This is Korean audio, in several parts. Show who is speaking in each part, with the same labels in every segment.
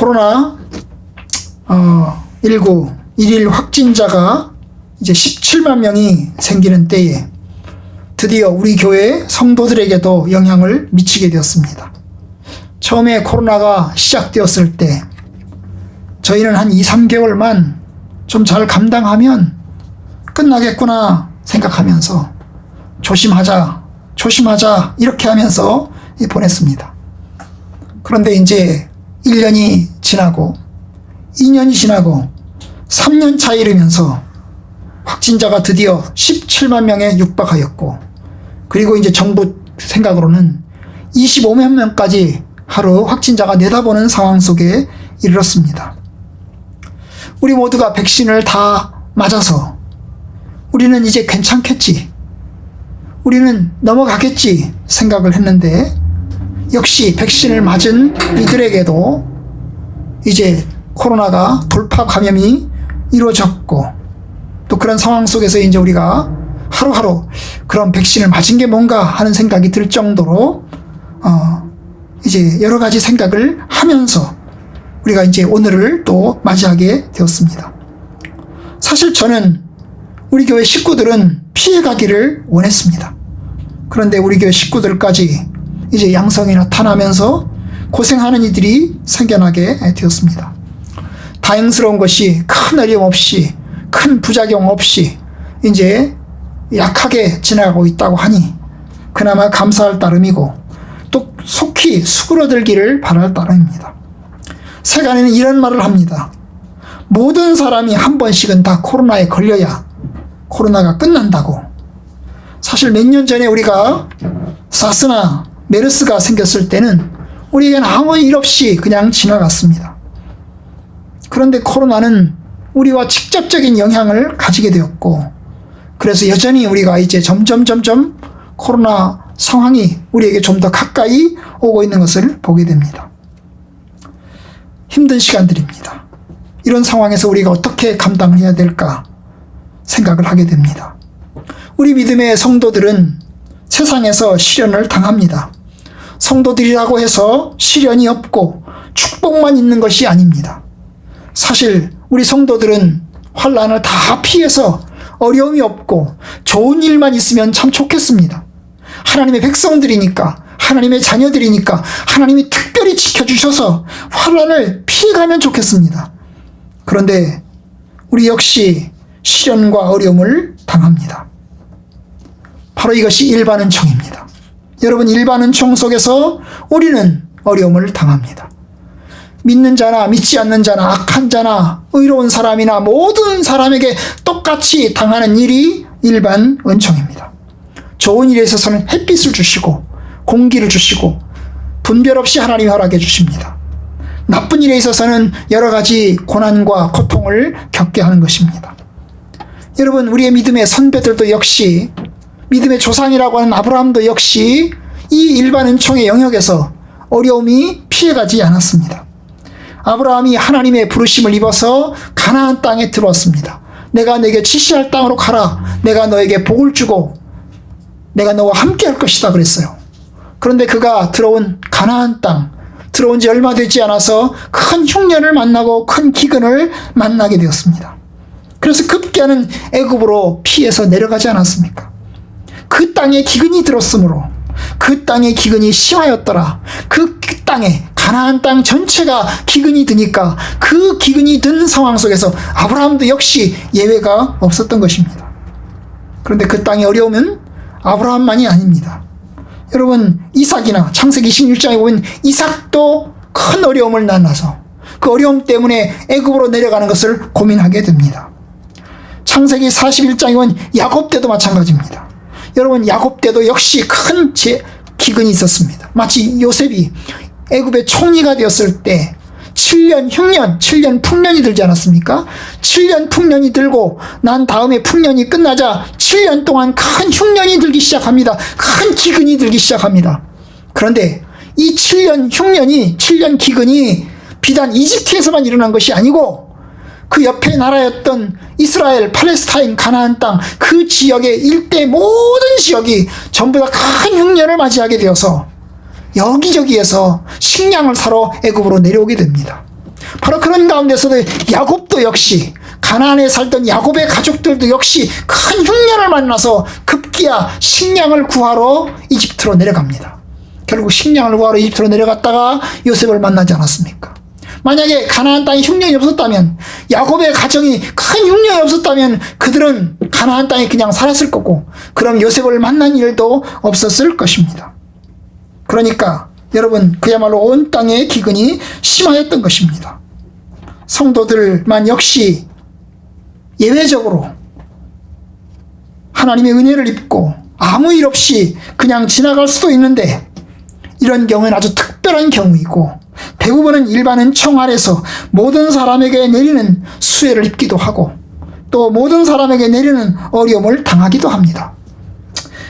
Speaker 1: 코로나 19 일일 확진자가 이제 17만 명이 생기는 때에 드디어 우리 교회 성도들에게도 영향을 미치게 되었습니다. 처음에 코로나가 시작되었을 때 저희는 한 2, 3개월만 좀 잘 감당하면 끝나겠구나 생각하면서 조심하자 이렇게 하면서 보냈습니다. 그런데 이제 1년이 지나고 2년이 지나고 3년 차 이르면서 확진자가 드디어 17만 명에 육박하였고, 그리고 이제 정부 생각으로는 25만 명까지 하루 확진자가 내다보는 상황 속에 이르렀습니다. 우리 모두가 백신을 다 맞아서 우리는 이제 괜찮겠지, 우리는 넘어가겠지 생각을 했는데, 역시 백신을 맞은 이들에게도 이제 코로나가 돌파 감염이 이루어졌고, 또 그런 상황 속에서 이제 우리가 하루하루 그런 백신을 맞은 게 뭔가 하는 생각이 들 정도로 이제 여러 가지 생각을 하면서 우리가 이제 오늘을 또 맞이하게 되었습니다. 사실 저는 우리 교회 식구들은 피해가기를 원했습니다. 그런데 우리 교회 식구들까지 이제 양성이 나타나면서 고생하는 이들이 생겨나게 되었습니다. 다행스러운 것이 큰 어려움 없이, 큰 부작용 없이 이제 약하게 지나가고 있다고 하니 그나마 감사할 따름이고, 또 속히 수그러들기를 바랄 따름입니다. 세간에는 이런 말을 합니다. 모든 사람이 한 번씩은 다 코로나에 걸려야 코로나가 끝난다고. 사실 몇 년 전에 우리가 사스나 메르스가 생겼을 때는 우리에게는 아무 일 없이 그냥 지나갔습니다. 그런데 코로나는 우리와 직접적인 영향을 가지게 되었고, 그래서 여전히 우리가 이제 점점 코로나 상황이 우리에게 좀 더 가까이 오고 있는 것을 보게 됩니다. 힘든 시간들입니다. 이런 상황에서 우리가 어떻게 감당을 해야 될까 생각을 하게 됩니다. 우리 믿음의 성도들은 세상에서 시련을 당합니다. 성도들이라고 해서 시련이 없고 축복만 있는 것이 아닙니다. 사실 우리 성도들은 환난을 다 피해서 어려움이 없고 좋은 일만 있으면 참 좋겠습니다. 하나님의 백성들이니까, 하나님의 자녀들이니까 하나님이 특별히 지켜주셔서 환난을 피해가면 좋겠습니다. 그런데 우리 역시 시련과 어려움을 당합니다. 바로 이것이 일반은총입니다. 여러분, 일반은총 속에서 우리는 어려움을 당합니다. 믿는 자나 믿지 않는 자나 악한 자나 의로운 사람이나 모든 사람에게 똑같이 당하는 일이 일반 은총입니다. 좋은 일에 있어서는 햇빛을 주시고 공기를 주시고 분별 없이 하나님이 허락해 주십니다. 나쁜 일에 있어서는 여러 가지 고난과 고통을 겪게 하는 것입니다. 여러분, 우리의 믿음의 선배들도 역시, 믿음의 조상이라고 하는 아브라함도 역시 이 일반 은총의 영역에서 어려움이 피해가지 않았습니다. 아브라함이 하나님의 부르심을 입어서 가나안 땅에 들어왔습니다. 내가 내게 지시할 땅으로 가라. 내가 너에게 복을 주고 내가 너와 함께 할 것이다 그랬어요. 그런데 그가 들어온 가나안 땅, 들어온 지 얼마 되지 않아서 큰 흉년을 만나고 큰 기근을 만나게 되었습니다. 그래서 급기야는 애굽으로 피해서 내려가지 않았습니까? 그 땅에 기근이 들었으므로, 그 땅에 기근이 심하였더라. 그 땅에, 가나안 땅 전체가 기근이 드니까 그 기근이 든 상황 속에서 아브라함도 역시 예외가 없었던 것입니다. 그런데 그 땅이 어려우면 아브라함만이 아닙니다. 여러분, 이삭이나 창세기 26장에 보면 이삭도 큰 어려움을 만나서 그 어려움 때문에 애굽으로 내려가는 것을 고민하게 됩니다. 창세기 41장에 보면 야곱 때도 마찬가지입니다. 여러분, 야곱 때도 역시 큰 기근이 있었습니다. 마치 요셉이 애굽의 총리가 되었을 때 7년 풍년이 들지 않았습니까? 7년 풍년이 들고 난 다음에 풍년이 끝나자 7년 동안 큰 흉년이 들기 시작합니다. 큰 기근이 들기 시작합니다. 그런데 이 7년 흉년이, 7년 기근이 비단 이집트에서만 일어난 것이 아니고 그 옆에 나라였던 이스라엘, 팔레스타인, 가나안 땅 그 지역의 일대 모든 지역이 전부 다 큰 흉년을 맞이하게 되어서 여기저기에서 식량을 사러 애굽으로 내려오게 됩니다. 바로 그런 가운데서도 야곱도 역시, 가나안에 살던 야곱의 가족들도 역시 큰 흉년을 만나서 급기야 식량을 구하러 이집트로 내려갑니다. 결국 식량을 구하러 이집트로 내려갔다가 요셉을 만나지 않았습니까? 만약에 가나안 땅에 흉년이 없었다면, 야곱의 가정이 큰 흉년이 없었다면 그들은 가나안 땅에 그냥 살았을 거고, 그럼 요셉을 만난 일도 없었을 것입니다. 그러니까 여러분, 그야말로 온 땅의 기근이 심하였던 것입니다. 성도들만 역시 예외적으로 하나님의 은혜를 입고 아무 일 없이 그냥 지나갈 수도 있는데, 이런 경우는 아주 특별한 경우이고, 대부분은 일반은 청 아래서 모든 사람에게 내리는 수혜를 입기도 하고, 또 모든 사람에게 내리는 어려움을 당하기도 합니다.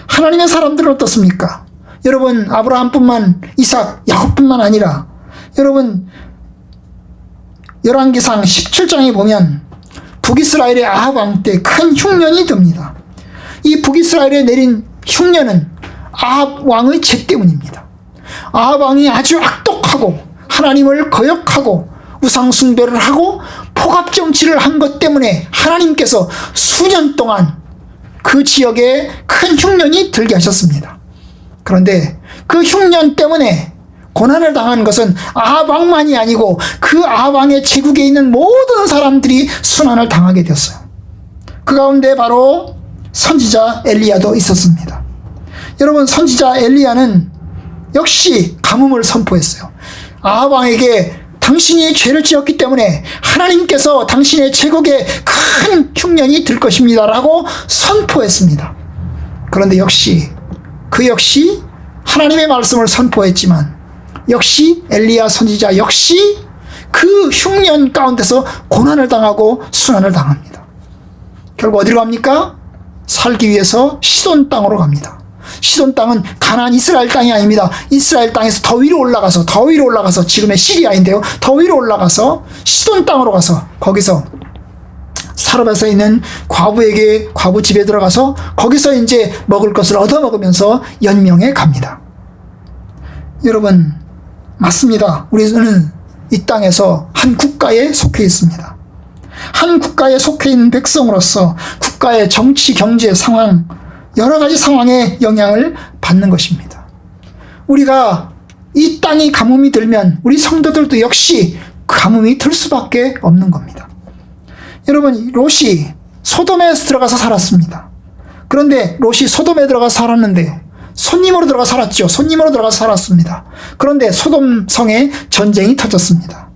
Speaker 1: 하나님의 사람들은 어떻습니까? 여러분, 아브라함뿐만, 이삭, 야곱뿐만 아니라, 여러분, 열왕기상 17장에 보면 북이스라엘의 아합 왕 때 큰 흉년이 듭니다. 이 북이스라엘에 내린 흉년은 아합 왕의 죄 때문입니다. 아합 왕이 아주 악독하고 하나님을 거역하고 우상 숭배를 하고 포갑 정치를 한 것 때문에 하나님께서 수년 동안 그 지역에 큰 흉년이 들게 하셨습니다. 그런데 그 흉년 때문에 고난을 당한 것은 아합 왕만이 아니고 그 아합 왕의 제국에 있는 모든 사람들이 순환을 당하게 되었어요. 그 가운데 바로 선지자 엘리야도 있었습니다. 여러분, 선지자 엘리야는 역시 가뭄을 선포했어요. 아합 왕에게 당신이 죄를 지었기 때문에 하나님께서 당신의 제국에 큰 흉년이 들 것입니다 라고 선포했습니다. 그런데 역시 하나님의 말씀을 선포했지만, 역시 엘리야 선지자 역시 그 흉년 가운데서 고난을 당하고 순환을 당합니다. 결국 어디로 갑니까? 살기 위해서 시돈 땅으로 갑니다. 시돈 땅은 가나안 이스라엘 땅이 아닙니다. 이스라엘 땅에서 더 위로 올라가서 지금의 시리아인데요, 더 위로 올라가서 시돈 땅으로 가서 거기서 사르밧에 있는 과부에게, 과부 집에 들어가서 거기서 이제 먹을 것을 얻어 먹으면서 연명해 갑니다. 여러분, 맞습니다. 우리는 이 땅에서 한 국가에 속해 있습니다. 한 국가에 속해 있는 백성으로서 국가의 정치, 경제 상황, 여러 가지 상황에 영향을 받는 것입니다. 우리가 이 땅이 가뭄이 들면 우리 성도들도 역시 가뭄이 들 수밖에 없는 겁니다. 여러분, 롯이 소돔에 들어가서 살았습니다. 그런데 롯이 소돔에 들어가서 살았는데 손님으로 들어가 살았죠. 손님으로 들어가서 살았습니다. 그런데 소돔 성에 전쟁이 터졌습니다.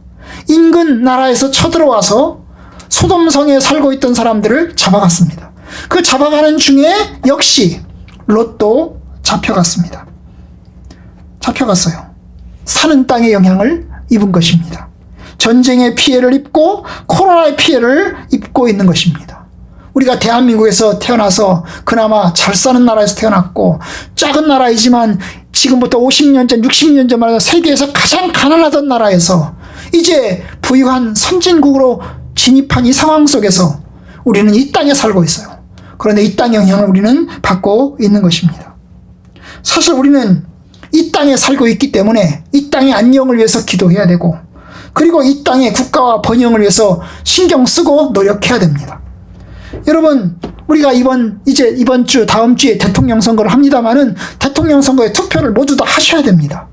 Speaker 1: 인근 나라에서 쳐들어와서 소돔 성에 살고 있던 사람들을 잡아갔습니다. 그 잡아가는 중에 역시 롯도 잡혀갔습니다. 잡혀갔어요. 사는 땅의 영향을 입은 것입니다. 전쟁의 피해를 입고 코로나의 피해를 입고 있는 것입니다. 우리가 대한민국에서 태어나서 그나마 잘 사는 나라에서 태어났고, 작은 나라이지만 지금부터 50년 전, 60년 전 말해서 세계에서 가장 가난하던 나라에서 이제 부유한 선진국으로 진입한 이 상황 속에서 우리는 이 땅에 살고 있어요. 그런데 이 땅의 영향을 우리는 받고 있는 것입니다. 사실 우리는 이 땅에 살고 있기 때문에 이 땅의 안녕을 위해서 기도해야 되고, 그리고 이 땅의 국가와 번영을 위해서 신경 쓰고 노력해야 됩니다. 여러분, 우리가 이번 주, 다음 주에 대통령 선거를 합니다만은 대통령 선거에 투표를 모두 다 하셔야 됩니다.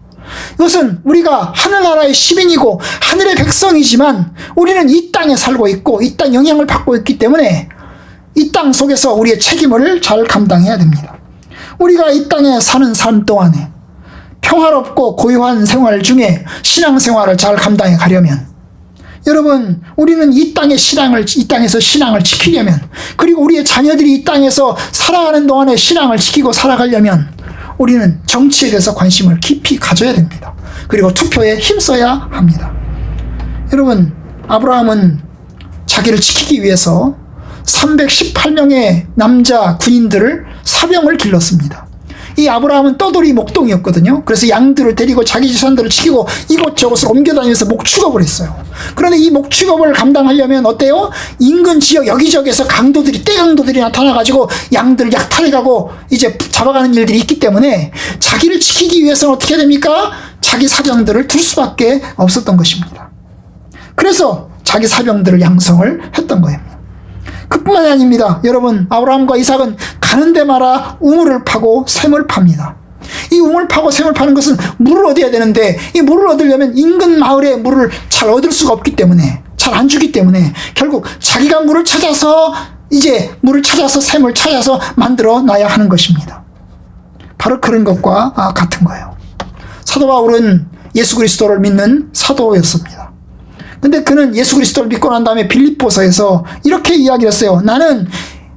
Speaker 1: 이것은 우리가 하늘나라의 시민이고 하늘의 백성이지만 우리는 이 땅에 살고 있고 이 땅 영향을 받고 있기 때문에 이 땅 속에서 우리의 책임을 잘 감당해야 됩니다. 우리가 이 땅에 사는 삶 동안에 평화롭고 고요한 생활 중에 신앙생활을 잘 감당해 가려면, 여러분, 우리는 이 땅에서 신앙을 지키려면, 그리고 우리의 자녀들이 이 땅에서 살아가는 동안에 신앙을 지키고 살아가려면 우리는 정치에 대해서 관심을 깊이 가져야 됩니다. 그리고 투표에 힘써야 합니다. 여러분, 아브라함은 자기를 지키기 위해서 318명의 남자 군인들을 사병을 길렀습니다. 이 아브라함은 떠돌이 목동이었거든요. 그래서 양들을 데리고 자기 재산들을 지키고 이곳저곳을 옮겨다니면서 목축업을 했어요. 그런데 이 목축업을 감당하려면 어때요? 인근 지역 여기저기에서 떼강도들이 나타나가지고 양들을 약탈해가고 이제 잡아가는 일들이 있기 때문에 자기를 지키기 위해서는 어떻게 해야 됩니까? 자기 사병들을 둘 수밖에 없었던 것입니다. 그래서 자기 사병들을 양성을 했던 거예요. 그뿐만이 아닙니다. 여러분, 아브라함과 이삭은 가는 데마다 우물을 파고 샘을 팝니다. 이 우물 파고 샘을 파는 것은 물을 얻어야 되는데, 이 물을 얻으려면 인근 마을에 물을 잘 얻을 수가 없기 때문에, 잘 안 주기 때문에 결국 자기가 물을 찾아서, 이제 물을 찾아서 샘을 찾아서 만들어 놔야 하는 것입니다. 바로 그런 것과 같은 거예요. 사도 바울은 예수 그리스도를 믿는 사도였습니다. 근데 그는 예수 그리스도를 믿고 난 다음에 빌립보서에서 이렇게 이야기를 했어요. 나는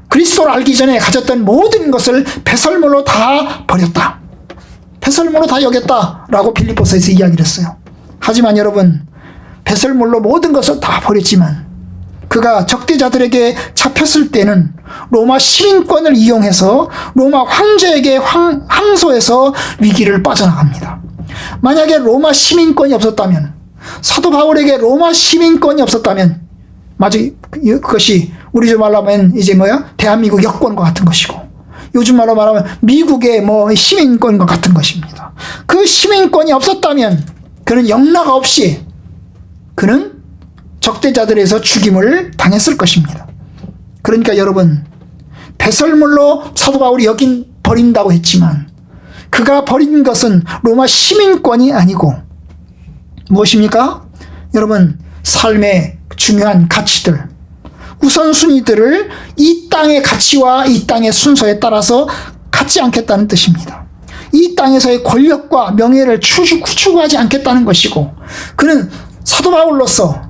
Speaker 1: 그리스도를 알기 전에 가졌던 모든 것을 배설물로 다 버렸다. 배설물로 다 여겼다라고 빌립보서에서 이야기를 했어요. 하지만 여러분, 배설물로 모든 것을 다 버렸지만 그가 적대자들에게 잡혔을 때는 로마 시민권을 이용해서 로마 황제에게 항소해서 위기를 빠져나갑니다. 만약에 로마 시민권이 없었다면, 사도 바울에게 로마 시민권이 없었다면, 마치 그것이 우리 말로 하면 이제 대한민국 여권과 같은 것이고, 요즘 말로 말하면 미국의 시민권과 같은 것입니다. 그 시민권이 없었다면 그는 영락 없이 그는 적대자들에서 죽임을 당했을 것입니다. 그러니까 여러분, 배설물로 사도 바울이 버린다고 했지만 그가 버린 것은 로마 시민권이 아니고 무엇입니까? 여러분, 삶의 중요한 가치들, 우선순위들을 이 땅의 가치와 이 땅의 순서에 따라서 갖지 않겠다는 뜻입니다. 이 땅에서의 권력과 명예를 추구하지 않겠다는 것이고, 그는 사도 바울로서,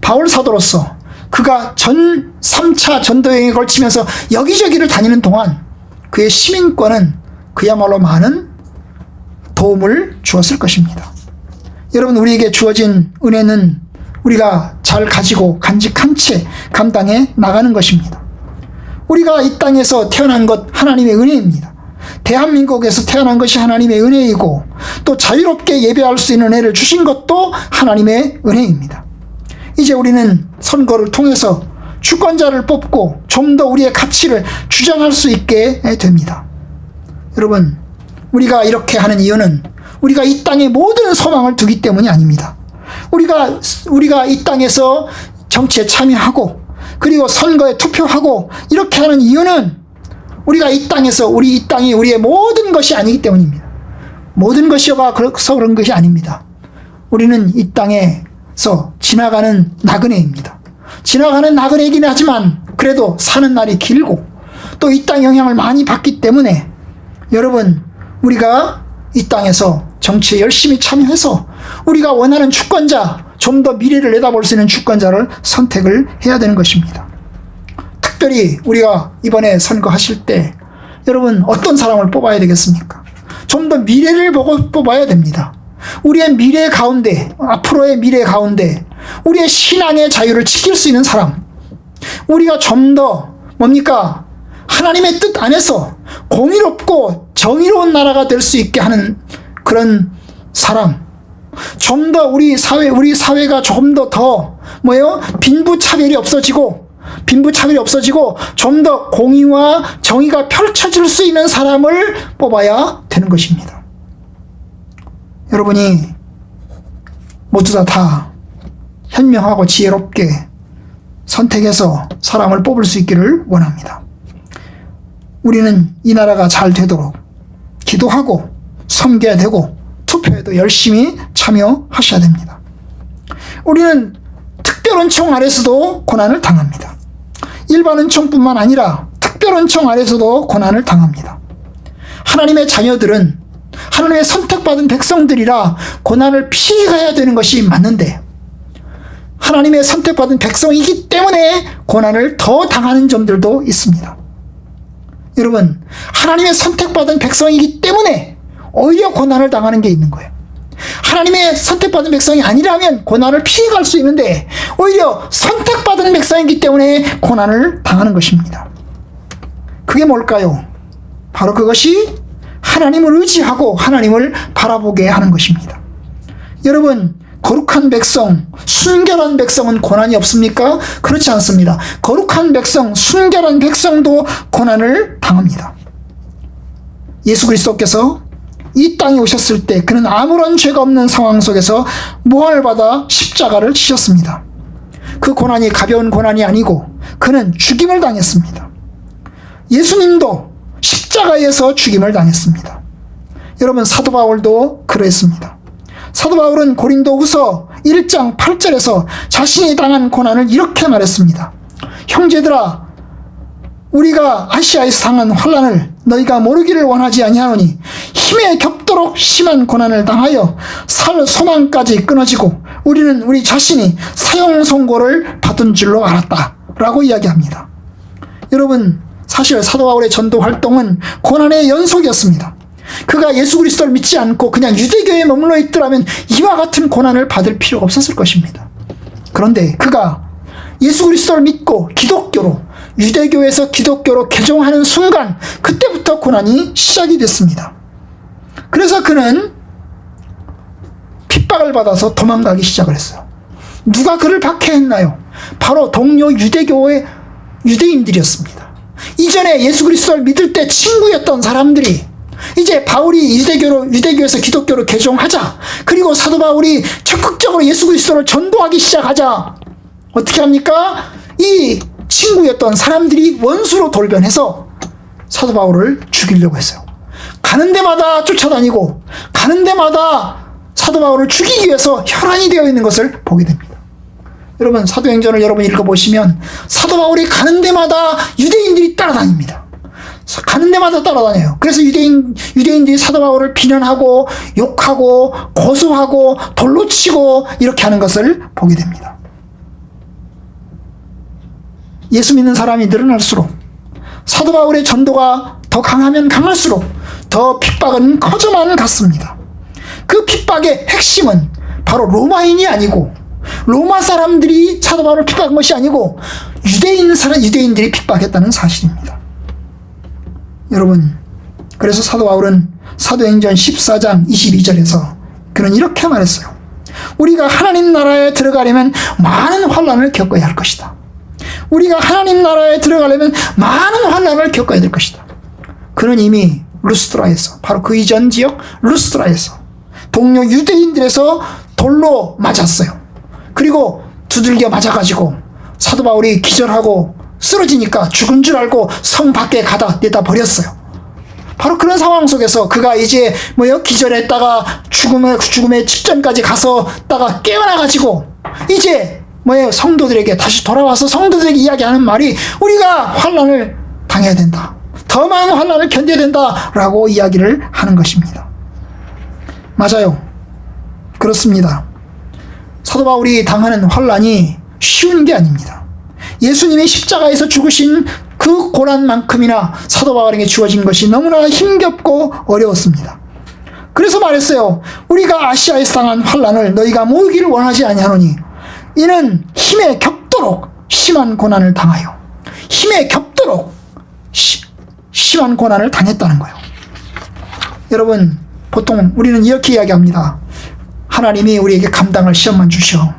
Speaker 1: 바울 사도로서 그가 3차 전도여행에 걸치면서 여기저기를 다니는 동안 그의 시민권은 그야말로 많은 도움을 주었을 것입니다. 여러분, 우리에게 주어진 은혜는 우리가 잘 가지고 간직한 채 감당해 나가는 것입니다. 우리가 이 땅에서 태어난 것 하나님의 은혜입니다. 대한민국에서 태어난 것이 하나님의 은혜이고, 또 자유롭게 예배할 수 있는 은혜를 주신 것도 하나님의 은혜입니다. 이제 우리는 선거를 통해서 주권자를 뽑고 좀 더 우리의 가치를 주장할 수 있게 됩니다. 여러분, 우리가 이렇게 하는 이유는 우리가 이 땅에 모든 소망을 두기 때문이 아닙니다. 우리가 이 땅에서 정치에 참여하고 그리고 선거에 투표하고 이렇게 하는 이유는 우리가 이 땅에서 이 땅이 우리의 모든 것이 아니기 때문입니다. 모든 것이어서 그런 것이 아닙니다. 우리는 이 땅에서 지나가는 나그네입니다. 지나가는 나그네이긴 하지만 그래도 사는 날이 길고 또 이 땅 영향을 많이 받기 때문에 여러분, 우리가 이 땅에서 정치에 열심히 참여해서 우리가 원하는 주권자, 좀 더 미래를 내다볼 수 있는 주권자를 선택을 해야 되는 것입니다. 특별히 우리가 이번에 선거하실 때 여러분, 어떤 사람을 뽑아야 되겠습니까? 좀 더 미래를 보고 뽑아야 됩니다. 우리의 미래 가운데, 앞으로의 미래 가운데 우리의 신앙의 자유를 지킬 수 있는 사람, 우리가 좀 더 하나님의 뜻 안에서 공의롭고 정의로운 나라가 될 수 있게 하는 그런 사람, 좀 더 우리 사회가 조금 더 빈부차별이 없어지고 좀 더 공의와 정의가 펼쳐질 수 있는 사람을 뽑아야 되는 것입니다. 여러분이 모두 다 현명하고 지혜롭게 선택해서 사람을 뽑을 수 있기를 원합니다. 우리는 이 나라가 잘 되도록 기도하고 섬겨야 되고 투표에도 열심히 참여하셔야 됩니다. 우리는 특별은총 아래서도 고난을 당합니다. 일반 은총뿐만 아니라 특별은총 아래서도 고난을 당합니다. 하나님의 자녀들은 하나님의 선택받은 백성들이라 고난을 피해가야 되는 것이 맞는데, 하나님의 선택받은 백성이기 때문에 고난을 더 당하는 점들도 있습니다. 여러분, 하나님의 선택받은 백성이기 때문에 오히려 고난을 당하는 게 있는 거예요. 하나님의 선택받은 백성이 아니라면 고난을 피해갈 수 있는데 오히려 선택받은 백성이기 때문에 고난을 당하는 것입니다. 그게 뭘까요? 바로 그것이 하나님을 의지하고 하나님을 바라보게 하는 것입니다. 여러분, 거룩한 백성, 순결한 백성은 고난이 없습니까? 그렇지 않습니다. 거룩한 백성, 순결한 백성도 고난을 당합니다. 예수 그리스도께서 이 땅에 오셨을 때 그는 아무런 죄가 없는 상황 속에서 모함을 받아 십자가를 지셨습니다. 그 고난이 가벼운 고난이 아니고 그는 죽임을 당했습니다. 예수님도 십자가에서 죽임을 당했습니다. 여러분, 사도 바울도 그랬습니다. 사도 바울은 고린도후서 1장 8절에서 자신이 당한 고난을 이렇게 말했습니다. 형제들아, 우리가 아시아에서 당한 환난을 너희가 모르기를 원하지 아니하노니 힘에 겹도록 심한 고난을 당하여 살 소망까지 끊어지고 우리는 우리 자신이 사형 선고를 받은 줄로 알았다 라고 이야기합니다. 여러분, 사실 사도 바울의 전도 활동은 고난의 연속이었습니다. 그가 예수 그리스도를 믿지 않고 그냥 유대교에 머물러 있더라면 이와 같은 고난을 받을 필요가 없었을 것입니다. 그런데 그가 예수 그리스도를 믿고 기독교로, 유대교에서 기독교로 개종하는 순간 그때부터 고난이 시작이 됐습니다. 그래서 그는 핍박을 받아서 도망가기 시작을 했어요. 누가 그를 박해했나요? 바로 동료 유대교의 유대인들이었습니다. 이전에 예수 그리스도를 믿을 때 친구였던 사람들이 이제 바울이 유대교에서 기독교로 개종하자, 그리고 사도 바울이 적극적으로 예수 그리스도를 전도하기 시작하자, 어떻게 합니까? 이 친구였던 사람들이 원수로 돌변해서 사도 바울을 죽이려고 했어요. 가는 데마다 쫓아다니고 가는 데마다 사도 바울을 죽이기 위해서 혈안이 되어 있는 것을 보게 됩니다. 여러분, 사도행전을 여러분 읽어보시면 사도 바울이 가는 데마다 유대인들이 따라다닙니다. 가는 데마다 따라다녀요. 그래서 유대인들이 사도 바울을 비난하고 욕하고 고소하고 돌로 치고 이렇게 하는 것을 보게 됩니다. 예수 믿는 사람이 늘어날수록, 사도 바울의 전도가 더 강하면 강할수록 더 핍박은 커져만 갔습니다. 그 핍박의 핵심은 바로 로마인이 아니고, 로마 사람들이 사도 바울을 핍박한 것이 아니고 유대인들이 핍박했다는 사실입니다. 여러분, 그래서 사도 바울은 사도행전 14장 22절에서 그는 이렇게 말했어요. 우리가 하나님 나라에 들어가려면 많은 환난을 겪어야 할 것이다. 우리가 하나님 나라에 들어가려면 많은 환난을 겪어야 될 것이다. 그는 이미 루스드라에서, 바로 그 이전 지역 루스드라에서 동료 유대인들에서 돌로 맞았어요. 그리고 두들겨 맞아가지고 사도 바울이 기절하고 쓰러지니까 죽은 줄 알고 성 밖에 가다 내다 버렸어요. 바로 그런 상황 속에서 그가 이제 기절했다가 죽음의 직전까지 가서다가 깨어나가지고 이제 성도들에게 다시 돌아와서 성도들에게 이야기하는 말이, 우리가 환난을 당해야 된다, 더 많은 환난을 견뎌야 된다라고 이야기를 하는 것입니다. 맞아요. 그렇습니다. 사도 바울이 당하는 환난이 쉬운 게 아닙니다. 예수님이 십자가에서 죽으신 그 고난만큼이나 사도 바울에게 주어진 것이 너무나 힘겹고 어려웠습니다. 그래서 말했어요. 우리가 아시아에서 당한 환난을 너희가 모으기를 원하지 아니하노니 이는 힘에 겹도록 심한 고난을 당하여, 힘에 겹도록 심한 고난을 당했다는 거예요. 여러분, 보통 우리는 이렇게 이야기합니다. 하나님이 우리에게 감당할 시험만 주셔.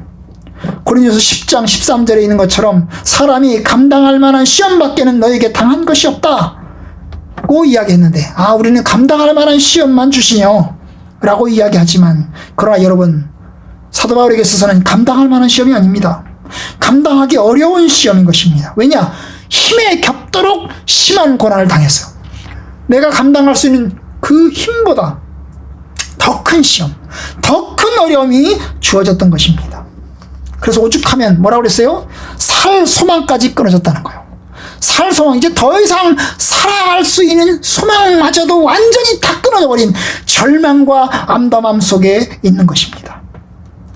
Speaker 1: 고린도서 10장 13절에 있는 것처럼 사람이 감당할 만한 시험밖에는 너에게 당한 것이 없다고 이야기했는데, 우리는 감당할 만한 시험만 주시뇨 라고 이야기하지만, 그러나 여러분, 사도 바울에게 있어서는 감당할 만한 시험이 아닙니다. 감당하기 어려운 시험인 것입니다. 왜냐? 힘에 겹도록 심한 고난을 당했어요. 내가 감당할 수 있는 그 힘보다 더 큰 시험, 더 큰 어려움이 주어졌던 것입니다. 그래서 오죽하면 뭐라고 그랬어요? 살 소망까지 끊어졌다는 거예요. 살 소망, 이제 더 이상 살아갈 수 있는 소망마저도 완전히 다 끊어져 버린 절망과 암담함 속에 있는 것입니다.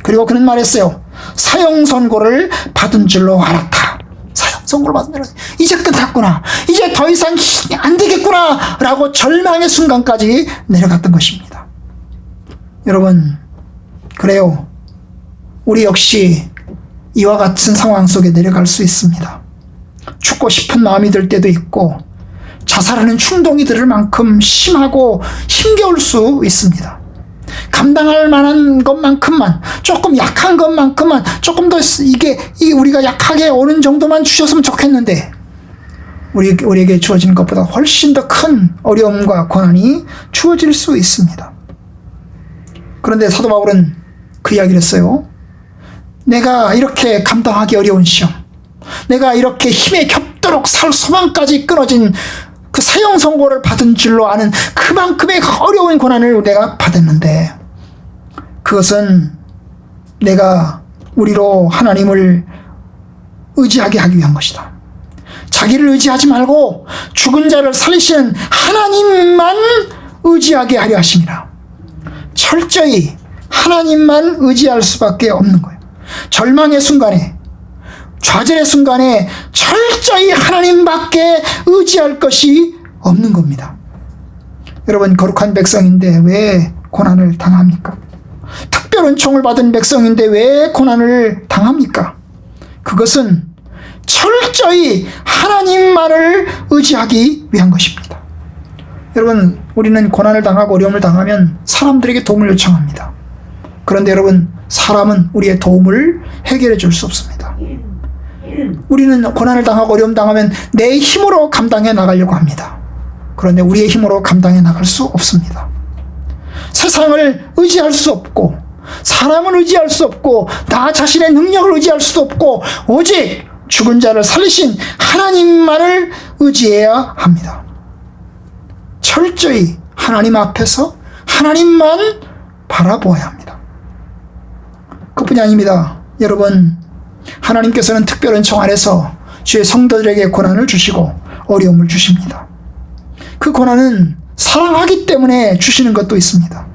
Speaker 1: 그리고 그는 말했어요. 사형 선고를 받은 줄로 알았다. 사형 선고를 받은 줄로, 이제 끝났구나, 이제 더 이상 안 되겠구나 라고 절망의 순간까지 내려갔던 것입니다. 여러분, 그래요. 우리 역시 이와 같은 상황 속에 내려갈 수 있습니다. 죽고 싶은 마음이 들 때도 있고, 자살하는 충동이 들 만큼 심하고 힘겨울 수 있습니다. 감당할 만한 것만큼만, 조금 약한 것만큼만, 조금 더 우리가 약하게 오는 정도만 주셨으면 좋겠는데, 우리에게 주어지는 것보다 훨씬 더 큰 어려움과 고난이 주어질 수 있습니다. 그런데 사도 바울은 그 이야기를 했어요. 내가 이렇게 감당하기 어려운 시험, 내가 이렇게 힘에 겹도록 살 소망까지 끊어진 그 사형 선고를 받은 줄로 아는 그만큼의 어려운 고난을 내가 받았는데, 그것은 내가 우리로 하나님을 의지하게 하기 위한 것이다. 자기를 의지하지 말고 죽은 자를 살리시는 하나님만 의지하게 하려 하심이라. 철저히 하나님만 의지할 수밖에 없는 거예요. 절망의 순간에, 좌절의 순간에 철저히 하나님밖에 의지할 것이 없는 겁니다. 여러분, 거룩한 백성인데 왜 고난을 당합니까? 특별 은총을 받은 백성인데 왜 고난을 당합니까? 그것은 철저히 하나님만을 의지하기 위한 것입니다. 여러분, 우리는 고난을 당하고 어려움을 당하면 사람들에게 도움을 요청합니다. 그런데 여러분, 사람은 우리의 도움을 해결해 줄 수 없습니다. 우리는 고난을 당하고 어려움 당하면 내 힘으로 감당해 나가려고 합니다. 그런데 우리의 힘으로 감당해 나갈 수 없습니다. 세상을 의지할 수 없고, 사람을 의지할 수 없고, 나 자신의 능력을 의지할 수도 없고, 오직 죽은 자를 살리신 하나님만을 의지해야 합니다. 철저히 하나님 앞에서 하나님만 바라보아야 합니다. 그뿐이 아닙니다. 여러분, 하나님께서는 특별 은총 안에서 주의 성도들에게 고난을 주시고 어려움을 주십니다. 그 고난은 사랑하기 때문에 주시는 것도 있습니다.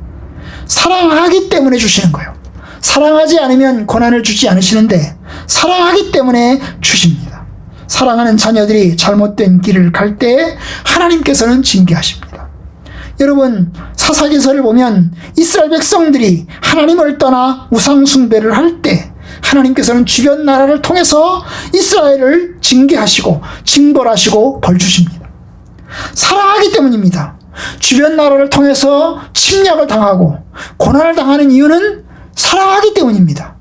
Speaker 1: 사랑하기 때문에 주시는 거예요. 사랑하지 않으면 고난을 주지 않으시는데 사랑하기 때문에 주십니다. 사랑하는 자녀들이 잘못된 길을 갈 때 하나님께서는 징계하십니다. 여러분, 사사기서를 보면 이스라엘 백성들이 하나님을 떠나 우상 숭배를 할 때 하나님께서는 주변 나라를 통해서 이스라엘을 징계하시고 징벌하시고 벌 주십니다. 사랑하기 때문입니다. 주변 나라를 통해서 침략을 당하고 고난을 당하는 이유는 사랑하기 때문입니다.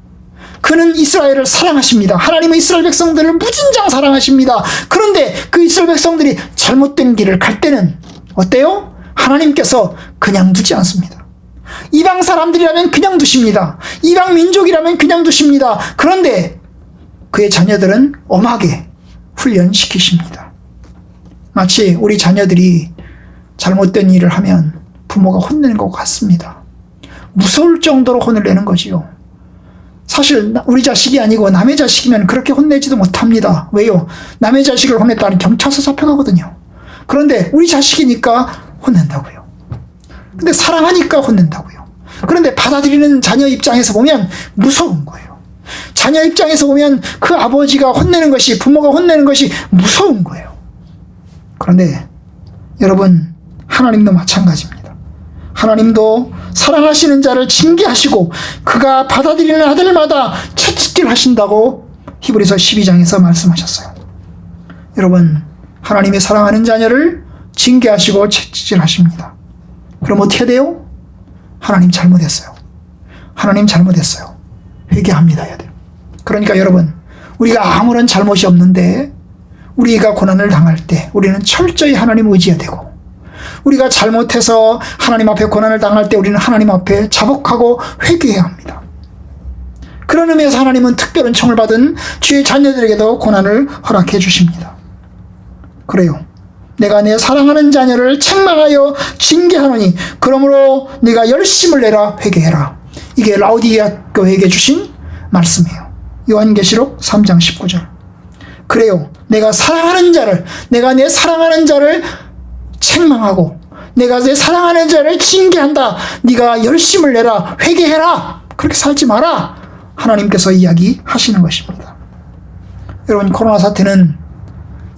Speaker 1: 그는 이스라엘을 사랑하십니다. 하나님은 이스라엘 백성들을 무진장 사랑하십니다. 그런데 그 이스라엘 백성들이 잘못된 길을 갈 때는 어때요? 하나님께서 그냥 두지 않습니다. 이방 사람들이라면 그냥 두십니다. 이방 민족이라면 그냥 두십니다. 그런데 그의 자녀들은 엄하게 훈련시키십니다. 마치 우리 자녀들이 잘못된 일을 하면 부모가 혼내는 것 같습니다. 무서울 정도로 혼을 내는 거지요. 사실 우리 자식이 아니고 남의 자식이면 그렇게 혼내지도 못합니다. 왜요? 남의 자식을 혼냈다는 경찰서 잡혀가거든요. 그런데 우리 자식이니까 혼낸다고요. 근데 사랑하니까 혼낸다고요. 그런데 받아들이는 자녀 입장에서 보면 무서운 거예요. 자녀 입장에서 보면 그 아버지가 혼내는 것이, 부모가 혼내는 것이 무서운 거예요. 그런데 여러분, 하나님도 마찬가지입니다. 하나님도 사랑하시는 자를 징계하시고 그가 받아들이는 아들마다 채찍질 하신다고 히브리서 12장에서 말씀하셨어요. 여러분, 하나님의 사랑하는 자녀를 징계하시고 채찍질 하십니다. 그럼 어떻게 돼요? 하나님 잘못했어요. 하나님 잘못했어요. 회개합니다 해야 돼요. 그러니까 여러분, 우리가 아무런 잘못이 없는데 우리가 고난을 당할 때 우리는 철저히 하나님 의지해야 되고, 우리가 잘못해서 하나님 앞에 고난을 당할 때 우리는 하나님 앞에 자복하고 회개해야 합니다. 그런 의미에서 하나님은 특별 은총을 받은 주의 자녀들에게도 고난을 허락해 주십니다. 그래요. 내가 내 사랑하는 자녀를 책망하여 징계하노니 그러므로 네가 열심을 내라 회개해라. 이게 라오디게아 교회에게 주신 말씀이에요. 요한계시록 3장 19절. 그래요. 내가 사랑하는 자를, 내가 내 사랑하는 자를 책망하고 내가 내 사랑하는 자를 징계한다. 네가 열심을 내라. 회개해라. 그렇게 살지 마라. 하나님께서 이야기하시는 것입니다. 여러분, 코로나 사태는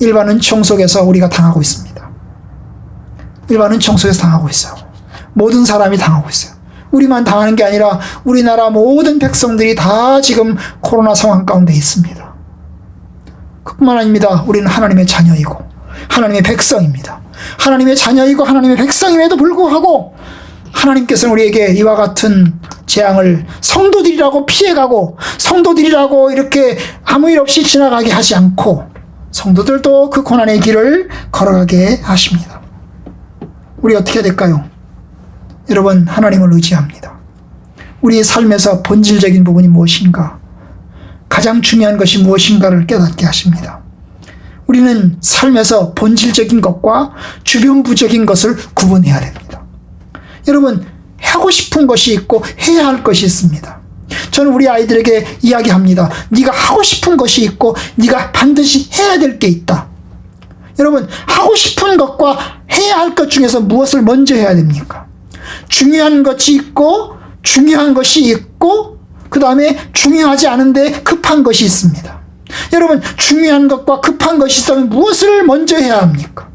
Speaker 1: 일반 은총 속에서 우리가 당하고 있습니다. 일반 은총 속에서 당하고 있어요. 모든 사람이 당하고 있어요. 우리만 당하는 게 아니라 우리나라 모든 백성들이 다 지금 코로나 상황 가운데 있습니다. 그뿐만 아닙니다. 우리는 하나님의 자녀이고 하나님의 백성입니다. 하나님의 자녀이고 하나님의 백성임에도 불구하고 하나님께서는 우리에게 이와 같은 재앙을 성도들이라고 피해가고 성도들이라고 이렇게 아무 일 없이 지나가게 하지 않고 성도들도 그 고난의 길을 걸어가게 하십니다. 우리 어떻게 해야 될까요? 여러분, 하나님을 의지합니다. 우리의 삶에서 본질적인 부분이 무엇인가? 가장 중요한 것이 무엇인가를 깨닫게 하십니다. 우리는 삶에서 본질적인 것과 주변부적인 것을 구분해야 됩니다. 여러분, 하고 싶은 것이 있고 해야 할 것이 있습니다. 저는 우리 아이들에게 이야기합니다. 네가 하고 싶은 것이 있고 네가 반드시 해야 될 게 있다. 여러분, 하고 싶은 것과 해야 할 것 중에서 무엇을 먼저 해야 됩니까? 중요한 것이 있고 중요한 것이 있고 그 다음에 중요하지 않은데 급한 것이 있습니다. 여러분, 중요한 것과 급한 것이 있으면 무엇을 먼저 해야 합니까?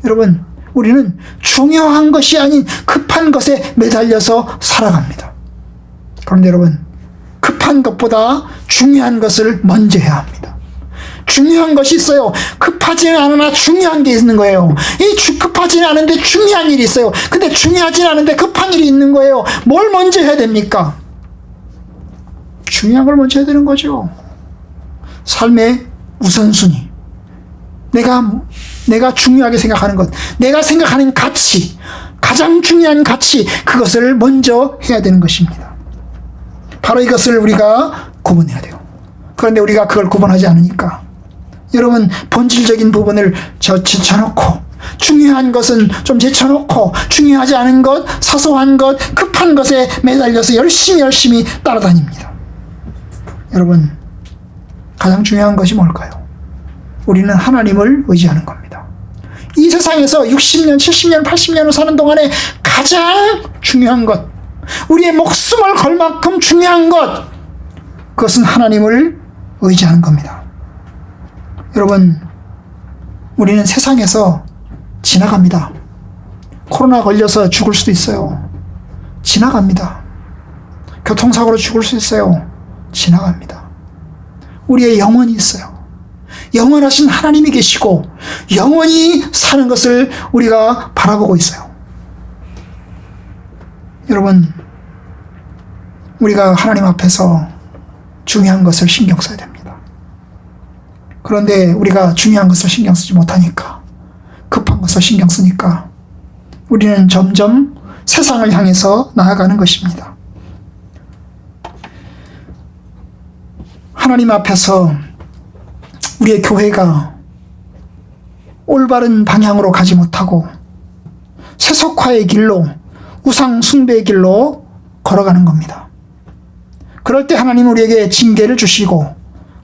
Speaker 1: 여러분, 우리는 중요한 것이 아닌 급한 것에 매달려서 살아갑니다. 그런데 여러분, 급한 것보다 중요한 것을 먼저 해야 합니다. 중요한 것이 있어요. 급하지는 않으나 중요한 게 있는 거예요. 급하지는 않은데 중요한 일이 있어요. 근데 중요하지는 않은데 급한 일이 있는 거예요. 뭘 먼저 해야 됩니까? 중요한 걸 먼저 해야 되는 거죠. 삶의 우선순위. 내가 중요하게 생각하는 것, 내가 생각하는 가치, 가장 중요한 가치, 그것을 먼저 해야 되는 것입니다. 바로 이것을 우리가 구분해야 돼요. 그런데 우리가 그걸 구분하지 않으니까 여러분, 본질적인 부분을 제쳐놓고 중요한 것은 좀 제쳐놓고 중요하지 않은 것, 사소한 것, 급한 것에 매달려서 열심히 따라다닙니다. 여러분, 가장 중요한 것이 뭘까요? 우리는 하나님을 의지하는 겁니다. 이 세상에서 60년, 70년, 80년을 사는 동안에 가장 중요한 것, 우리의 목숨을 걸 만큼 중요한 것, 그것은 하나님을 의지하는 겁니다. 여러분, 우리는 세상에서 지나갑니다. 코로나 걸려서 죽을 수도 있어요. 지나갑니다. 교통사고로 죽을 수 있어요. 지나갑니다. 우리의 영혼이 있어요. 영원하신 하나님이 계시고 영원히 사는 것을 우리가 바라보고 있어요. 여러분, 우리가 하나님 앞에서 중요한 것을 신경 써야 됩니다. 그런데 우리가 중요한 것을 신경 쓰지 못하니까, 급한 것을 신경 쓰니까 우리는 점점 세상을 향해서 나아가는 것입니다. 하나님 앞에서 우리의 교회가 올바른 방향으로 가지 못하고 세속화의 길로, 우상 숭배의 길로 걸어가는 겁니다. 그럴 때 하나님 우리에게 징계를 주시고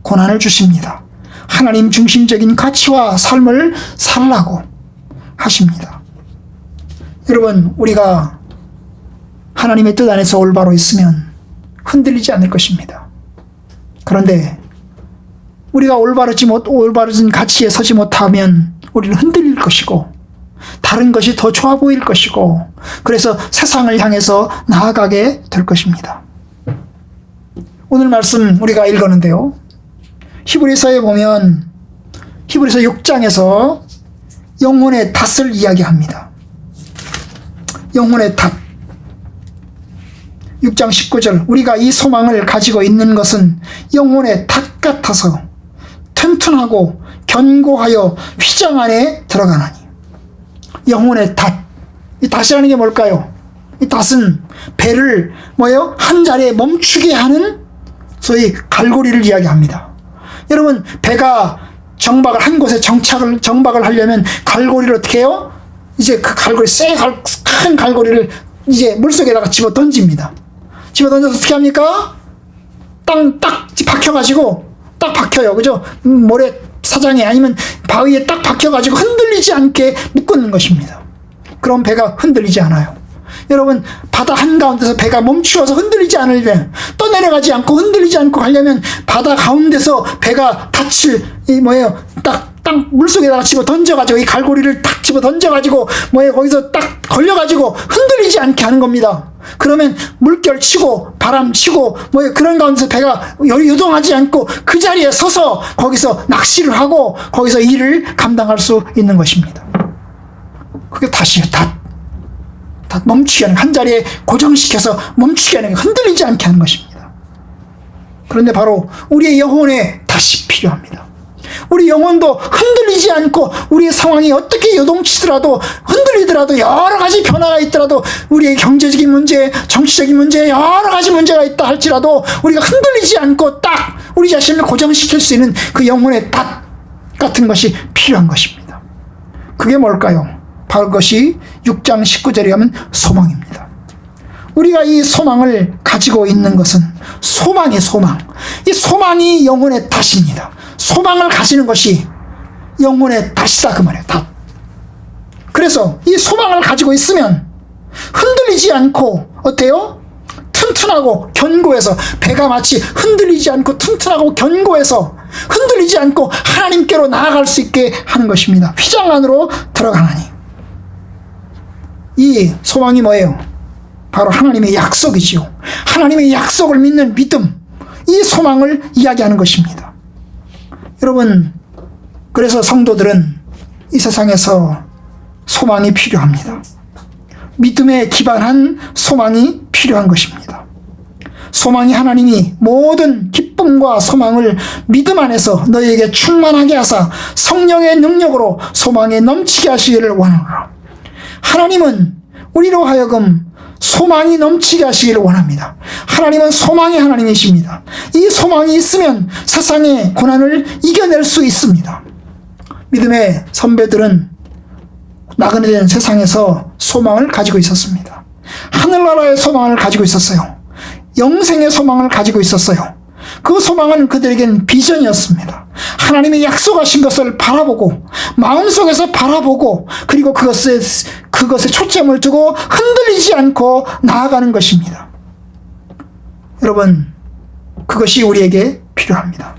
Speaker 1: 고난을 주십니다. 하나님 중심적인 가치와 삶을 살라고 하십니다. 여러분, 우리가 하나님의 뜻 안에서 올바로 있으면 흔들리지 않을 것입니다. 그런데 우리가 올바른 가치에 서지 못하면 우리는 흔들릴 것이고 다른 것이 더 좋아 보일 것이고, 그래서 세상을 향해서 나아가게 될 것입니다. 오늘 말씀 우리가 읽었는데요, 히브리서에 보면 히브리서 6장에서 영혼의 닷을 이야기합니다. 영혼의 닷. 6장 19절, 우리가 이 소망을 가지고 있는 것은 영혼의 닷 같아서 튼튼하고 견고하여 휘장 안에 들어가나니. 영혼의 닷. 이 닷이라는 게 뭘까요? 이 닷은 배를 한 자리에 멈추게 하는 소위 갈고리를 이야기합니다. 여러분, 배가 한 곳에 정박을 하려면 갈고리를 어떻게 해요? 이제 그 갈고리, 큰 갈고리를 이제 물속에다가 집어 던집니다. 집어 던져서 어떻게 합니까? 딱 박혀가지고, 딱 박혀요. 그죠? 모래 사장에 아니면 바위에 딱 박혀가지고 흔들리지 않게 묶는 것입니다. 그럼 배가 흔들리지 않아요. 여러분, 바다 한가운데서 배가 멈추어서 흔들리지 않으려면, 떠내려가지 않고 흔들리지 않고 가려면 바다 가운데서 배가 딱 물속에다가 집어 던져가지고, 이 갈고리를 딱 집어 던져가지고 거기서 딱 걸려가지고 흔들리지 않게 하는 겁니다. 그러면 물결 치고 바람 치고 그런 가운데서 배가 요동하지 않고 그 자리에 서서 거기서 낚시를 하고 거기서 일을 감당할 수 있는 것입니다. 그게 닷이에요. 닷 멈추게 하는, 한 자리에 고정시켜서 멈추게 하는, 흔들리지 않게 하는 것입니다. 그런데 바로 우리의 영혼에 닷이 필요합니다. 우리 영혼도 흔들리지 않고, 우리의 상황이 어떻게 요동치더라도, 흔들리더라도, 여러 가지 변화가 있더라도, 우리의 경제적인 문제, 정치적인 문제, 여러 가지 문제가 있다 할지라도 우리가 흔들리지 않고 딱 우리 자신을 고정시킬 수 있는 그 영혼의 닷 같은 것이 필요한 것입니다. 그게 뭘까요? 바로 그것이 6장 19절에 하면 소망입니다. 우리가 이 소망을 가지고 있는 것은 소망이에요. 소망. 이 소망이 영혼의 닷입니다. 소망을 가지는 것이 영혼의 닷이다 그 말이에요. 닷. 그래서 이 소망을 가지고 있으면 흔들리지 않고 어때요? 튼튼하고 견고해서 배가 마치 흔들리지 않고 튼튼하고 견고해서 흔들리지 않고 하나님께로 나아갈 수 있게 하는 것입니다. 휘장 안으로 들어가나니. 이 소망이 뭐예요? 바로 하나님의 약속이지요. 하나님의 약속을 믿는 믿음, 이 소망을 이야기하는 것입니다. 여러분, 그래서 성도들은 이 세상에서 소망이 필요합니다. 믿음에 기반한 소망이 필요한 것입니다. 소망이 하나님이 모든 기쁨과 소망을 믿음 안에서 너희에게 충만하게 하사 성령의 능력으로 소망에 넘치게 하시기를 원하노라. 하나님은 우리로 하여금 소망이 넘치게 하시기를 원합니다. 하나님은 소망의 하나님이십니다. 이 소망이 있으면 세상의 고난을 이겨낼 수 있습니다. 믿음의 선배들은 나그네된 세상에서 소망을 가지고 있었습니다. 하늘나라의 소망을 가지고 있었어요. 영생의 소망을 가지고 있었어요. 그 소망은 그들에겐 비전이었습니다. 하나님이 약속하신 것을 바라보고 마음속에서 바라보고 그리고 그것에 초점을 두고 흔들리지 않고 나아가는 것입니다. 여러분, 그것이 우리에게 필요합니다.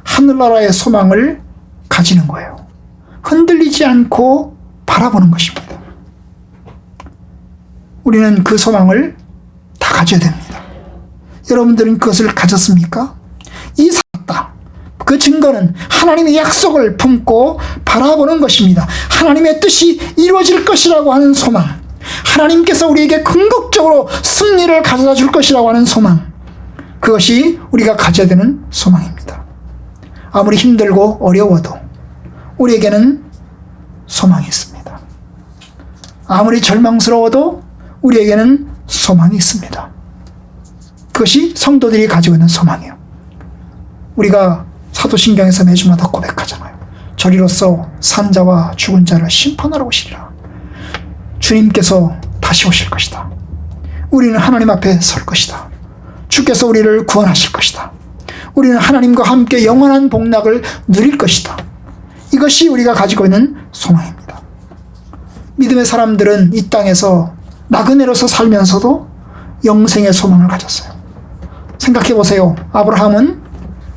Speaker 1: 하늘나라의 소망을 가지는 거예요. 흔들리지 않고 바라보는 것입니다. 우리는 그 소망을 다 가져야 됩니다. 여러분들은 그것을 가졌습니까? 이 살았다. 그 증거는 하나님의 약속을 품고 바라보는 것입니다. 하나님의 뜻이 이루어질 것이라고 하는 소망, 하나님께서 우리에게 궁극적으로 승리를 가져다 줄 것이라고 하는 소망, 그것이 우리가 가져야 되는 소망입니다. 아무리 힘들고 어려워도 우리에게는 소망이 있습니다. 아무리 절망스러워도 우리에게는 소망이 있습니다. 그것이 성도들이 가지고 있는 소망이에요. 우리가 사도신경에서 매주마다 고백하잖아요. 저리로서 산자와 죽은 자를 심판하러 오시리라. 주님께서 다시 오실 것이다. 우리는 하나님 앞에 설 것이다. 주께서 우리를 구원하실 것이다. 우리는 하나님과 함께 영원한 복락을 누릴 것이다. 이것이 우리가 가지고 있는 소망입니다. 믿음의 사람들은 이 땅에서 나그네로서 살면서도 영생의 소망을 가졌어요. 생각해 보세요. 아브라함은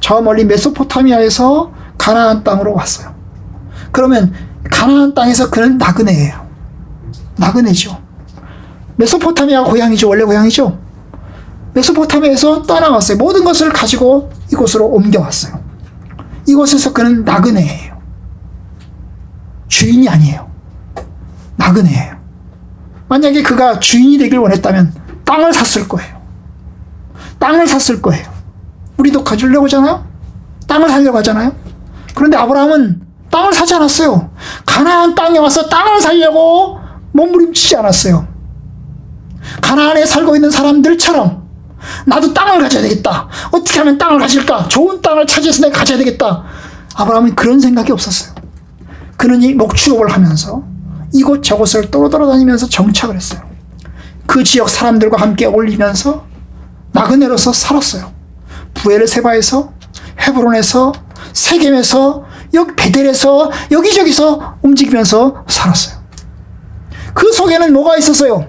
Speaker 1: 저 멀리 메소포타미아에서 가나안 땅으로 왔어요. 그러면 가나안 땅에서 그는 나그네예요. 나그네죠. 메소포타미아가 고향이죠. 원래 고향이죠. 메소포타미아에서 떠나왔어요. 모든 것을 가지고 이곳으로 옮겨왔어요. 이곳에서 그는 나그네예요. 주인이 아니에요. 나그네예요. 만약에 그가 주인이 되길 원했다면 땅을 샀을 거예요. 땅을 샀을 거예요. 우리도 가지려고 하잖아요. 땅을 사려고 하잖아요. 그런데 아브라함은 땅을 사지 않았어요. 가나안 땅에 와서 땅을 사려고 몸부림치지 않았어요. 가나안에 살고 있는 사람들처럼 나도 땅을 가져야 되겠다. 어떻게 하면 땅을 가질까? 좋은 땅을 차지해서 내가 가져야 되겠다. 아브라함은 그런 생각이 없었어요. 그는 이 목축업을 하면서 이곳 저곳을 돌아다니면서 정착을 했어요. 그 지역 사람들과 함께 어울리면서 나그네로서 살았어요. 부엘세바에서, 헤브론에서, 세겜에서, 베델에서 여기저기서 움직이면서 살았어요. 그 속에는 뭐가 있었어요?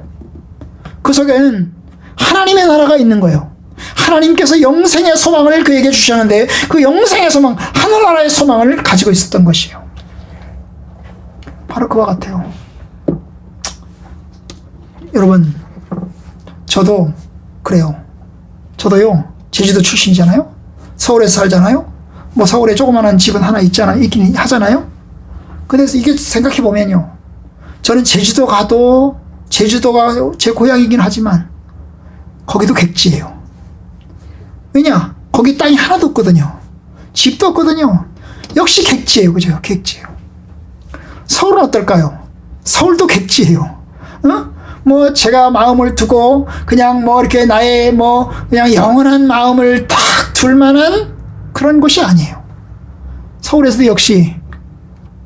Speaker 1: 그 속에는 하나님의 나라가 있는 거예요. 하나님께서 영생의 소망을 그에게 주셨는데 그 영생의 소망, 하늘나라의 소망을 가지고 있었던 것이에요. 바로 그와 같아요. 여러분, 저도 그래요. 저도요, 제주도 출신이잖아요. 서울에서 살잖아요. 뭐 서울에 조그마한 집은 하나 있긴 하잖아요. 그래서 이게 생각해 보면요, 저는 제주도 가도 제주도가 제 고향이긴 하지만 거기도 객지예요. 왜냐? 거기 땅이 하나도 없거든요. 집도 없거든요. 역시 객지예요. 그죠? 객지예요. 서울은 어떨까요? 서울도 객지예요. 뭐 제가 마음을 두고 그냥 뭐 이렇게 나의 뭐 그냥 영원한 마음을 딱 둘 만한 그런 곳이 아니에요. 서울에서도 역시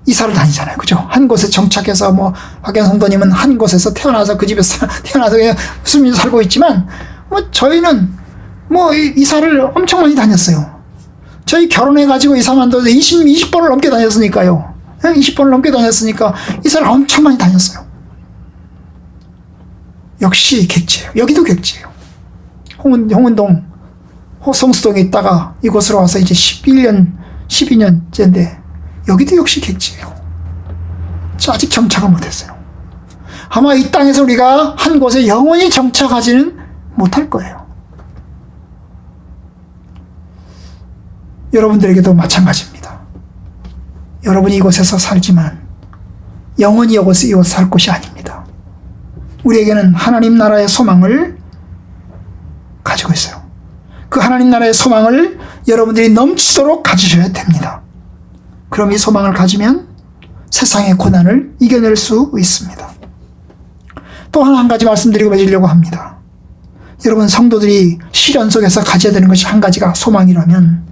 Speaker 1: 이사를 다니잖아요. 그죠? 한 곳에 정착해서 박연 성도님은 한 곳에서 태어나서 그 집에서 태어나서 무슨 일 살고 있지만 저희는 이사를 엄청 많이 다녔어요. 저희 결혼해가지고 이사만 도 20번을 넘게 다녔으니까요. 20번을 넘게 다녔으니까 이사를 엄청 많이 다녔어요. 역시 객지예요. 여기도 객지예요. 홍은동 성수동에 있다가 이곳으로 와서 이제 12년째인데 여기도 역시 객지예요. 아직 정착을 못했어요. 아마 이 땅에서 우리가 한 곳에 영원히 정착하지는 못할 거예요. 여러분들에게도 마찬가지입니다. 여러분이 이곳에서 살지만 영원히 이곳에 살 곳이 아닙니다. 우리에게는 하나님 나라의 소망을 가지고 있어요. 그 하나님 나라의 소망을 여러분들이 넘치도록 가지셔야 됩니다. 그럼 이 소망을 가지면 세상의 고난을 이겨낼 수 있습니다. 또 한 가지 말씀드리고 마치려고 합니다. 여러분 성도들이 시련 속에서 가져야 되는 것이 한 가지가 소망이라면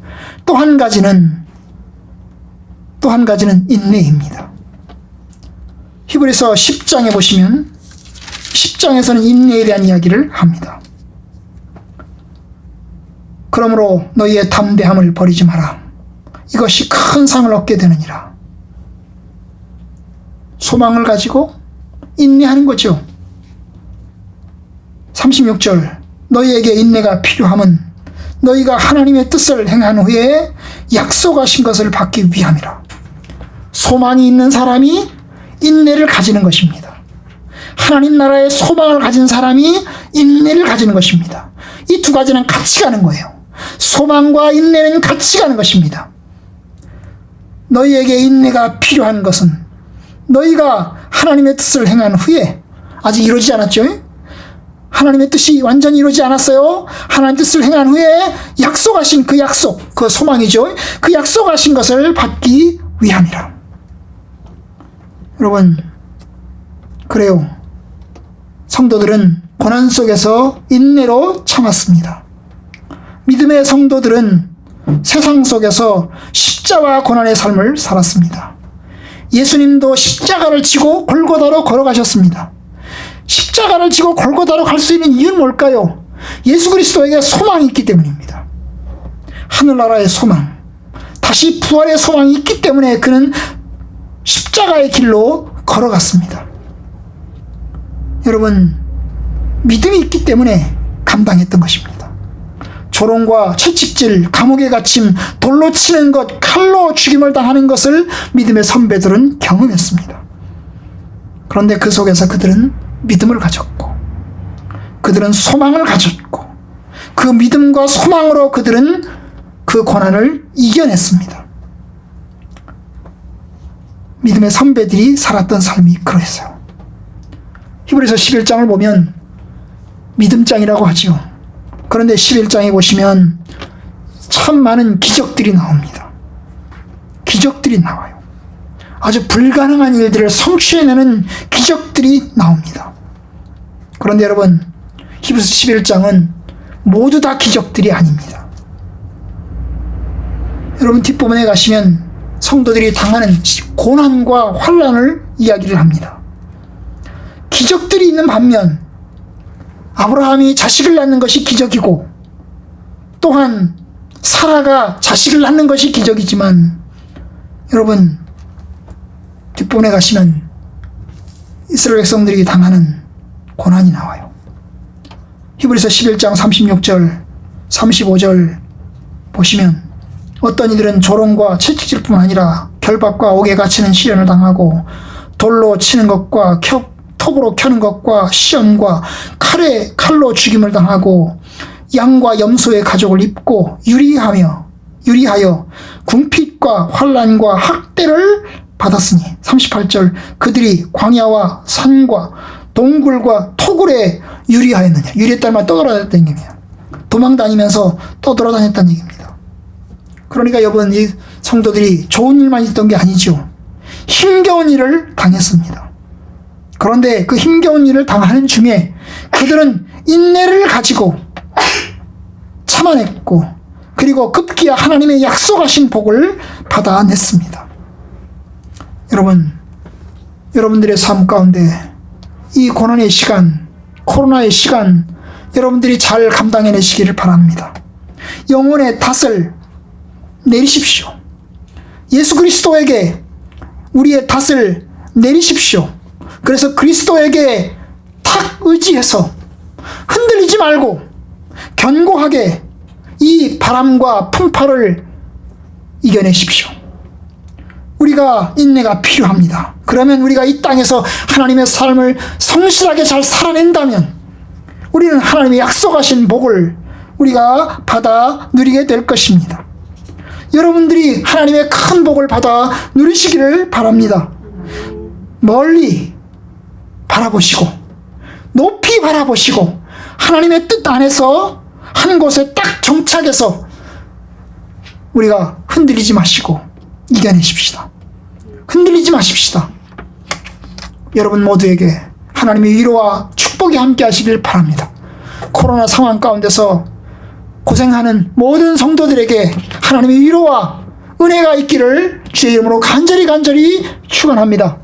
Speaker 1: 또 한 가지는 인내입니다. 히브리서 10장에 보시면 10장에서는 인내에 대한 이야기를 합니다. 그러므로 너희의 담대함을 버리지 마라. 이것이 큰 상을 얻게 되느니라. 소망을 가지고 인내하는 거죠. 36절 너희에게 인내가 필요함은 너희가 하나님의 뜻을 행한 후에 약속하신 것을 받기 위함이라. 소망이 있는 사람이 인내를 가지는 것입니다. 하나님 나라의 소망을 가진 사람이 인내를 가지는 것입니다. 이 두 가지는 같이 가는 거예요. 소망과 인내는 같이 가는 것입니다. 너희에게 인내가 필요한 것은 너희가 하나님의 뜻을 행한 후에 아직 이루어지지 않았죠? 하나님의 뜻이 완전히 이루어지지 않았어요. 하나님의 뜻을 행한 후에 약속하신 그 약속, 그 소망이죠. 그 약속하신 것을 받기 위함이라. 여러분, 그래요. 성도들은 고난 속에서 인내로 참았습니다. 믿음의 성도들은 세상 속에서 십자와 고난의 삶을 살았습니다. 예수님도 십자가를 지고 골고다로 걸어가셨습니다. 십자가를 지고 골고다로 갈 수 있는 이유는 뭘까요? 예수 그리스도에게 소망이 있기 때문입니다. 하늘나라의 소망, 다시 부활의 소망이 있기 때문에 그는 십자가의 길로 걸어갔습니다. 여러분, 믿음이 있기 때문에 감당했던 것입니다. 조롱과 채찍질, 감옥에 갇힘, 돌로 치는 것, 칼로 죽임을 당하는 것을 믿음의 선배들은 경험했습니다. 그런데 그 속에서 그들은 믿음을 가졌고 그들은 소망을 가졌고 그 믿음과 소망으로 그들은 그 고난을 이겨냈습니다. 믿음의 선배들이 살았던 삶이 그랬어요. 히브리서 11장을 보면 믿음장이라고 하지요. 그런데 11장에 보시면 참 많은 기적들이 나옵니다. 기적들이 나와요. 아주 불가능한 일들을 성취해내는 기적들이 나옵니다. 그런데 여러분, 히브리서 11장은 모두 다 기적들이 아닙니다. 여러분 뒷부분에 가시면 성도들이 당하는 고난과 환난을 이야기를 합니다. 기적들이 있는 반면 아브라함이 자식을 낳는 것이 기적이고 또한 사라가 자식을 낳는 것이 기적이지만 여러분 뒷부분에 가시면 이스라엘 백성들이 당하는 고난이 나와요. 히브리서 11장 36절 35절 보시면 어떤 이들은 조롱과 채찍질뿐 아니라 결박과 옥에 갇히는 시련을 당하고 돌로 치는 것과 톱으로 켜는 것과 시험과 칼로 죽임을 당하고 양과 염소의 가죽을 입고 유리하여 궁핍과 환난과 학대를 받았으니 38절 그들이 광야와 산과 동굴과 토굴에 유리하였느냐. 유리했다는 떠돌아다녔다는 얘기입니다. 도망다니면서 떠돌아다녔다는 얘기입니다. 그러니까 여러분 이 성도들이 좋은 일만 있던 게 아니죠. 힘겨운 일을 당했습니다. 그런데 그 힘겨운 일을 당하는 중에 그들은 인내를 가지고 참아냈고 그리고 급기야 하나님의 약속하신 복을 받아냈습니다. 여러분, 여러분들의 삶 가운데 이 고난의 시간, 코로나의 시간 여러분들이 잘 감당해내시기를 바랍니다. 영혼의 탓을 내리십시오. 예수 그리스도에게 우리의 탓을 내리십시오. 그래서 그리스도에게 탁 의지해서 흔들리지 말고 견고하게 이 바람과 풍파를 이겨내십시오. 우리가 인내가 필요합니다. 그러면 우리가 이 땅에서 하나님의 삶을 성실하게 잘 살아낸다면 우리는 하나님의 약속하신 복을 우리가 받아 누리게 될 것입니다. 여러분들이 하나님의 큰 복을 받아 누리시기를 바랍니다. 멀리 바라보시고 높이 바라보시고 하나님의 뜻 안에서 한 곳에 딱 정착해서 우리가 흔들리지 마시고 이겨내십시다. 흔들리지 마십시다. 여러분 모두에게 하나님의 위로와 축복이 함께 하시길 바랍니다. 코로나 상황 가운데서 고생하는 모든 성도들에게 하나님의 위로와 은혜가 있기를 주의 이름으로 간절히 축원합니다.